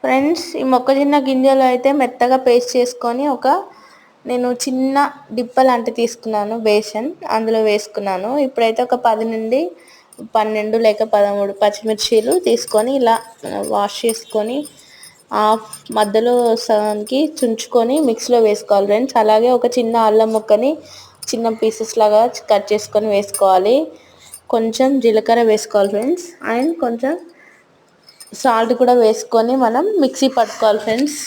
Friends, ఈ మొక్కజొన్న గింజలు అయితే మెత్తగా పేస్ట్ చేసుకొని నేను చిన్న డిప్ప లాంటి తీసుకున్నాను, బేసన్ అందులో వేసుకున్నాను. ఇప్పుడైతే ఒక 10 నుండి 12 లేక 13 పచ్చిమిర్చీలు తీసుకొని ఇలా వాష్ చేసుకొని మధ్యలో సగానికి చుంచుకొని మిక్సీలో వేసుకోవాలి ఫ్రెండ్స్. అలాగే ఒక చిన్న అల్లం ముక్కని చిన్న పీసెస్ లాగా కట్ చేసుకొని వేసుకోవాలి. కొంచెం జీలకర్ర వేసుకోవాలి ఫ్రెండ్స్, అండ్ కొంచెం సాల్ట్ కూడా వేసుకొని మనం మిక్సీ పట్టుకోవాలి ఫ్రెండ్స్.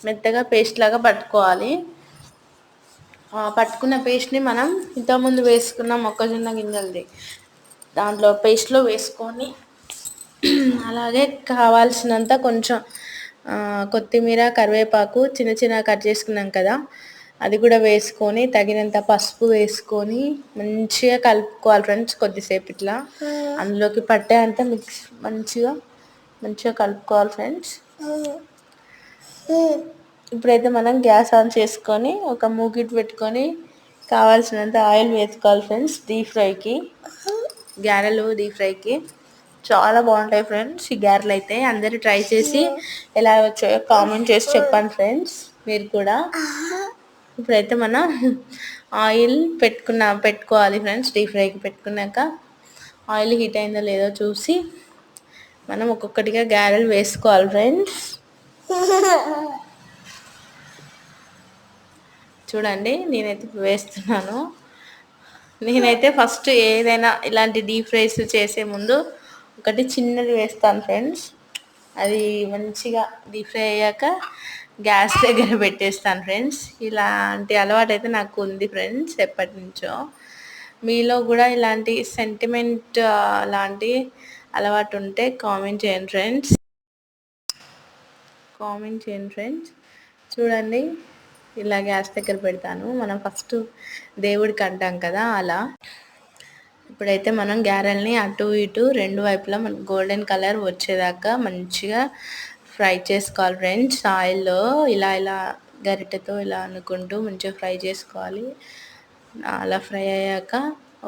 మెత్తగా పేస్ట్ లాగా పట్టుకోవాలి. పట్టుకున్న పేస్ట్ని మనం ఇంతకుముందు వేసుకున్న మొక్కజొన్న గింజలది దాంట్లో పేస్ట్లో వేసుకొని అలాగే కావాల్సినంత కొంచెం కొత్తిమీర, కరివేపాకు చిన్న చిన్నగా కట్ చేసుకున్నాం కదా, అది కూడా వేసుకొని తగినంత పసుపు వేసుకొని మంచిగా కలుపుకోవాలి ఫ్రెండ్స్. కొద్దిసేపు ఇట్లా అందులోకి పట్టే అంత మంచిగా కలుపుకోవాలి ఫ్రెండ్స్. ఇప్పుడైతే మనం గ్యాస్ ఆన్ చేసుకొని ఒక మూకిట్ పెట్టుకొని కావాల్సినంత ఆయిల్ వేసుకోవాలి ఫ్రెండ్స్. గారెలు డీప్ ఫ్రైకి చాలా బాగుంటాయి ఫ్రెండ్స్. ఈ గారెలు అయితే అందరూ ట్రై చేసి ఎలా వచ్చాయో కామెంట్ చేసి చెప్పండి ఫ్రెండ్స్, మీరు కూడా. ఇప్పుడైతే మనం ఆయిల్ పెట్టుకోవాలి ఫ్రెండ్స్. డీప్ ఫ్రైకి పెట్టుకున్నాక ఆయిల్ హీట్ అయిందో లేదో చూసి మనం ఒక్కొక్కటిగా గారెలు వేసుకోవాలి ఫ్రెండ్స్. చూడండి, నేనైతే వేస్తున్నాను. నేనైతే ఫస్ట్ ఏదైనా ఇలాంటి డీప్ ఫ్రైస్ చేసే ముందు ఒకటి చిన్నది వేస్తాను ఫ్రెండ్స్. అది మంచిగా డీప్ ఫ్రై అయ్యాక గ్యాస్ దగ్గర పెట్టేస్తాను ఫ్రెండ్స్. ఇలాంటి అలవాటు అయితే నాకు ఉంది ఫ్రెండ్స్ ఎప్పటి నుంచో. మీలో కూడా ఇలాంటి సెంటిమెంట్ లాంటి అలవాటు ఉంటే కామెంట్ చేయండి ఫ్రెండ్స్. చూడండి, ఇలా గ్యాస్ దగ్గర పెడతాను. మనం ఫస్ట్ దేవుడికి అంటాం కదా, అలా. ఇప్పుడైతే మనం గారెల్ని అటు ఇటు రెండు వైపులా మనం గోల్డెన్ కలర్ వచ్చేదాకా మంచిగా ఫ్రై చేసుకోవాలి ఫ్రెండ్స్. ఆయిల్లో ఇలా గరిటెతో ఇలా అనుకుంటూ మంచిగా ఫ్రై చేసుకోవాలి. అలా ఫ్రై అయ్యాక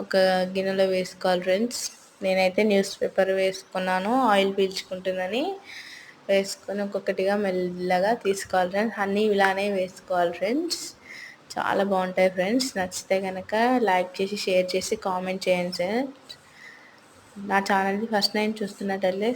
ఒక గిన్నెలో వేసుకోవాలి ఫ్రెండ్స్. నేనైతే న్యూస్ పేపర్ వేసుకున్నాను, ఆయిల్ పీల్చుకుంటుందని. వేసుకొని ఒక్కొక్కటిగా మెల్లగా తీసుకోవాలి ఫ్రెండ్స్. అన్నీ ఇలానే వేసుకోవాలి ఫ్రెండ్స్. చాలా బాగుంటాయి ఫ్రెండ్స్. నచ్చితే కనుక లైక్ చేసి, షేర్ చేసి, కామెంట్ చేయండి సార్. నా ఛానల్ని ఫస్ట్ టైం చూస్తున్నట్లయితే